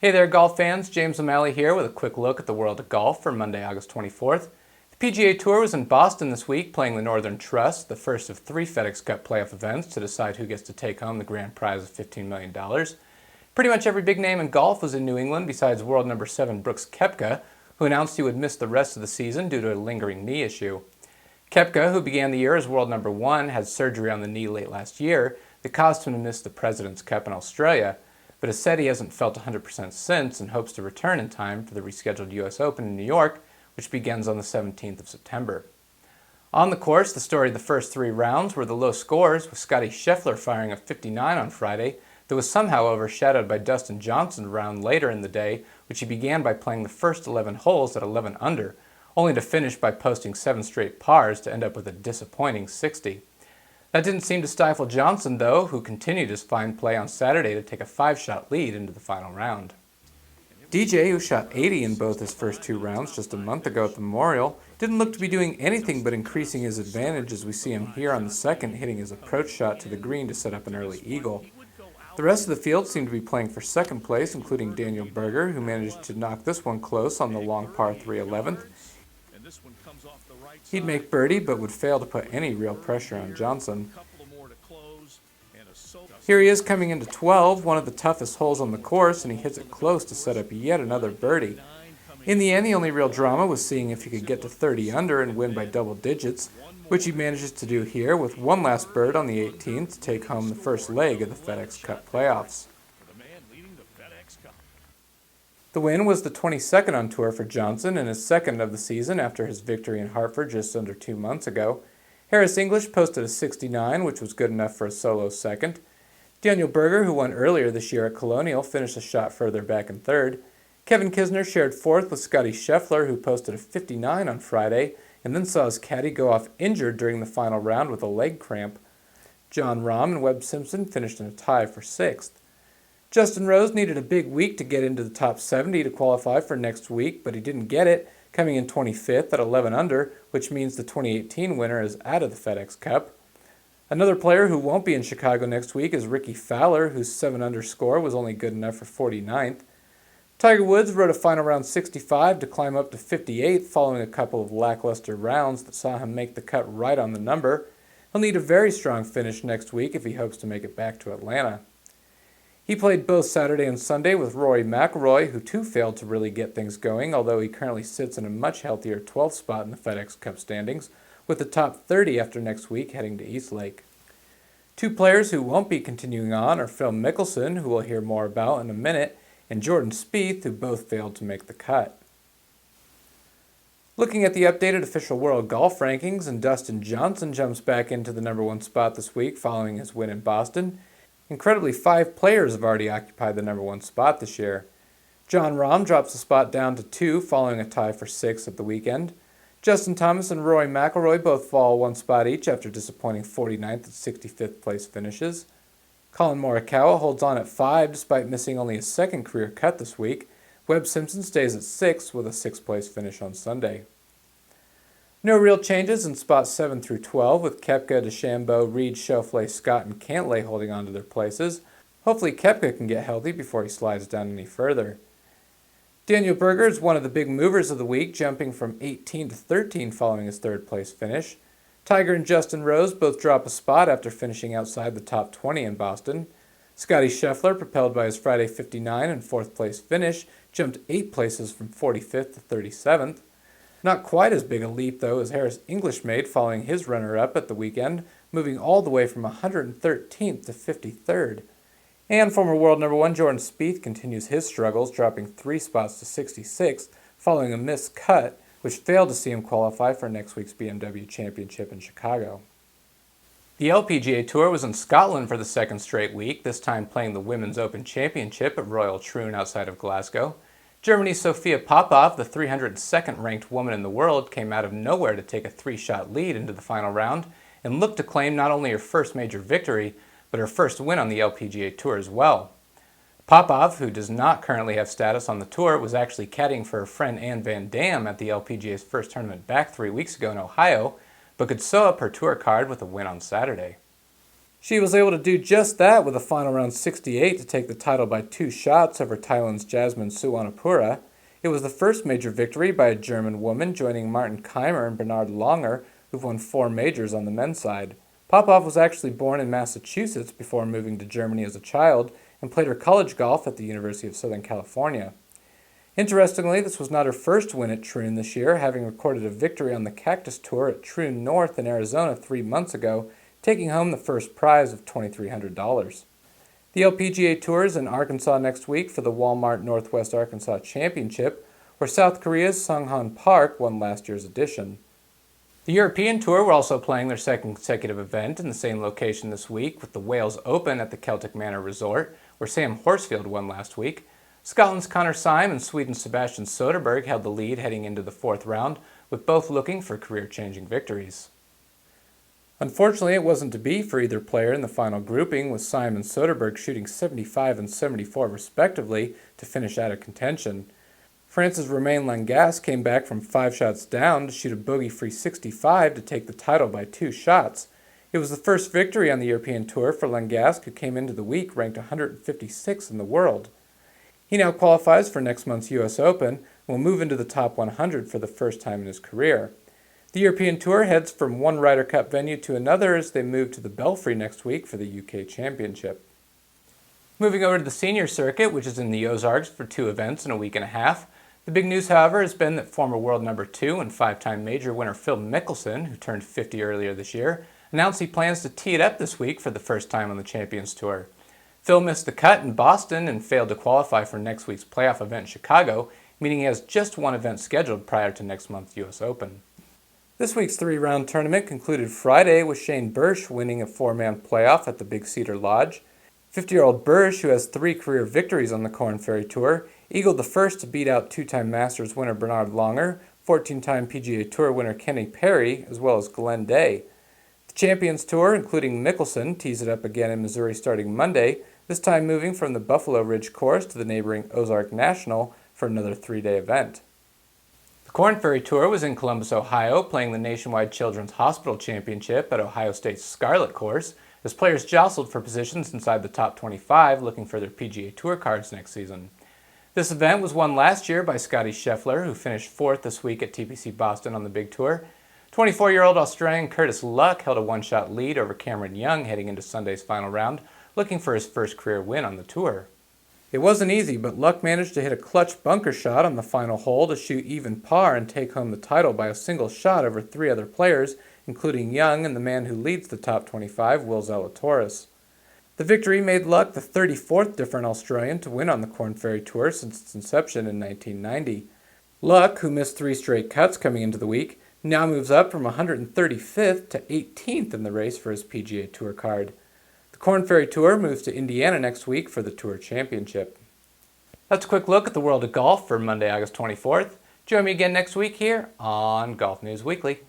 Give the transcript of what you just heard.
Hey there golf fans, James O'Malley here with a quick look at the world of golf for Monday, August 24th. The PGA Tour was in Boston this week playing the Northern Trust, the first of 3 FedEx Cup Playoff events to decide who gets to take home the grand prize of $15 million. Pretty much every big name in golf was in New England besides world number 7 Brooks Koepka, who announced he would miss the rest of the season due to a lingering knee issue. Koepka, who began the year as world number 1, had surgery on the knee late last year that caused him to miss the President's Cup in Australia, but has said he hasn't felt 100% since and hopes to return in time for the rescheduled U.S. Open in New York, which begins on the 17th of September. On the course, the story of the first 3 rounds were the low scores, with Scottie Scheffler firing a 59 on Friday that was somehow overshadowed by Dustin Johnson round later in the day, which he began by playing the first 11 holes at 11 under, only to finish by posting 7 straight pars to end up with a disappointing 60. That didn't seem to stifle Johnson, though, who continued his fine play on Saturday to take a 5-shot lead into the final round. DJ, who shot 80 in both his first 2 rounds just a month ago at the Memorial, didn't look to be doing anything but increasing his advantage as we see him here on the second, hitting his approach shot to the green to set up an early eagle. The rest of the field seemed to be playing for second place, including Daniel Berger, who managed to knock this one close on the long par 3 11th. He'd make birdie, but would fail to put any real pressure on Johnson. Here he is coming into 12, one of the toughest holes on the course, and he hits it close to set up yet another birdie. In the end, the only real drama was seeing if he could get to 30 under and win by double digits, which he manages to do here with one last bird on the 18th to take home the first leg of the FedEx Cup Playoffs. The win was the 22nd on tour for Johnson and his second of the season after his victory in Hartford just under 2 months ago. Harris English posted a 69, which was good enough for a solo second. Daniel Berger, who won earlier this year at Colonial, finished a shot further back in third. Kevin Kisner shared fourth with Scottie Scheffler, who posted a 59 on Friday, and then saw his caddy go off injured during the final round with a leg cramp. Jon Rahm and Webb Simpson finished in a tie for 6th. Justin Rose needed a big week to get into the top 70 to qualify for next week, but he didn't get it, coming in 25th at 11 under, which means the 2018 winner is out of the FedEx Cup. Another player who won't be in Chicago next week is Ricky Fowler, whose 7 under score was only good enough for 49th. Tiger Woods rode a final round 65 to climb up to 58th following a couple of lackluster rounds that saw him make the cut right on the number. He'll need a very strong finish next week if he hopes to make it back to Atlanta. He played both Saturday and Sunday with Rory McIlroy, who too failed to really get things going, although he currently sits in a much healthier 12th spot in the FedEx Cup standings, with the top 30 after next week heading to Eastlake. 2 players who won't be continuing on are Phil Mickelson, who we'll hear more about in a minute, and Jordan Spieth, who both failed to make the cut. Looking at the updated official world golf rankings, and Dustin Johnson jumps back into the number 1 spot this week following his win in Boston. Incredibly, 5 players have already occupied the number 1 spot this year. Jon Rahm drops a spot down to 2 following a tie for 6th at the weekend. Justin Thomas and Rory McIlroy both fall 1 spot each after disappointing 49th and 65th place finishes. Colin Morikawa holds on at 5 despite missing only his 2nd career cut this week. Webb Simpson stays at 6 with a 6th place finish on Sunday. No real changes in spots 7 through 12, with Koepka, DeChambeau, Reed, Schauffele, Scott, and Cantlay holding on to their places. Hopefully Koepka can get healthy before he slides down any further. Daniel Berger is one of the big movers of the week, jumping from 18 to 13 following his 3rd place finish. Tiger and Justin Rose both drop a spot after finishing outside the top 20 in Boston. Scottie Scheffler, propelled by his Friday 59 and 4th place finish, jumped 8 places from 45th to 37th. Not quite as big a leap, though, as Harris English made following his runner-up at the weekend, moving all the way from 113th to 53rd. And former world number 1 Jordan Spieth continues his struggles, dropping 3 spots to 66th following a missed cut, which failed to see him qualify for next week's BMW Championship in Chicago. The LPGA Tour was in Scotland for the 2nd straight week, this time playing the Women's Open Championship at Royal Troon outside of Glasgow. Germany's Sophia Popov, the 302nd ranked woman in the world, came out of nowhere to take a 3-shot lead into the final round and looked to claim not only her first major victory, but her first win on the LPGA Tour as well. Popov, who does not currently have status on the tour, was actually caddying for her friend Anne Van Dam at the LPGA's first tournament back 3 weeks ago in Ohio, but could sew up her tour card with a win on Saturday. She was able to do just that with a final round 68 to take the title by 2 shots over Thailand's Jasmine Suwanapura. It was the first major victory by a German woman, joining Martin Keimer and Bernard Langer, who've won 4 majors on the men's side. Popov was actually born in Massachusetts before moving to Germany as a child and played her college golf at the University of Southern California. Interestingly, this was not her first win at Troon this year, having recorded a victory on the Cactus Tour at Troon North in Arizona 3 months ago, taking home the first prize of $2,300. The LPGA Tour is in Arkansas next week for the Walmart Northwest Arkansas Championship, where South Korea's Sunghoon Park won last year's edition. The European Tour were also playing their second consecutive event in the same location this week, with the Wales Open at the Celtic Manor Resort, where Sam Horsfield won last week. Scotland's Conor Syme and Sweden's Sebastian Soderberg held the lead heading into the 4th round, with both looking for career-changing victories. Unfortunately, it wasn't to be for either player in the final grouping, with Syme and Soderberg shooting 75 and 74 respectively to finish out of contention. France's Romain Langas came back from 5 shots down to shoot a bogey-free 65 to take the title by 2 shots. It was the first victory on the European Tour for Langas, who came into the week ranked 156 in the world. He now qualifies for next month's U.S. Open and will move into the top 100 for the first time in his career. The European Tour heads from one Ryder Cup venue to another as they move to the Belfry next week for the UK Championship. Moving over to the senior circuit, which is in the Ozarks for 2 events in a week and a half. The big news, however, has been that former world number 2 and 5-time major winner Phil Mickelson, who turned 50 earlier this year, announced he plans to tee it up this week for the first time on the Champions Tour. Phil missed the cut in Boston and failed to qualify for next week's playoff event in Chicago, meaning he has just 1 event scheduled prior to next month's U.S. Open. This week's 3-round tournament concluded Friday with Shane Bursch winning a 4-man playoff at the Big Cedar Lodge. 50-year-old Bursch, who has 3 career victories on the Korn Ferry Tour, eagled the first to beat out 2-time Masters winner Bernard Langer, 14-time PGA Tour winner Kenny Perry, as well as Glenn Day. The Champions Tour, including Mickelson, tees it up again in Missouri starting Monday, this time moving from the Buffalo Ridge course to the neighboring Ozark National for another 3-day event. The Korn Ferry Tour was in Columbus, Ohio, playing the Nationwide Children's Hospital Championship at Ohio State's Scarlet Course, as players jostled for positions inside the top 25 looking for their PGA Tour cards next season. This event was won last year by Scotty Scheffler, who finished 4th this week at TPC Boston on the Big Tour. 24-year-old Australian Curtis Luck held a 1-shot lead over Cameron Young heading into Sunday's final round, looking for his first career win on the tour. It wasn't easy, but Luck managed to hit a clutch bunker shot on the final hole to shoot even par and take home the title by a single shot over 3 other players, including Young and the man who leads the top 25, Will Zalatoris. The victory made Luck the 34th different Australian to win on the Korn Ferry Tour since its inception in 1990. Luck, who missed 3 straight cuts coming into the week, now moves up from 135th to 18th in the race for his PGA Tour card. The Korn Ferry Tour moves to Indiana next week for the Tour Championship. That's a quick look at the world of golf for Monday, August 24th. Join me again next week here on Golf News Weekly.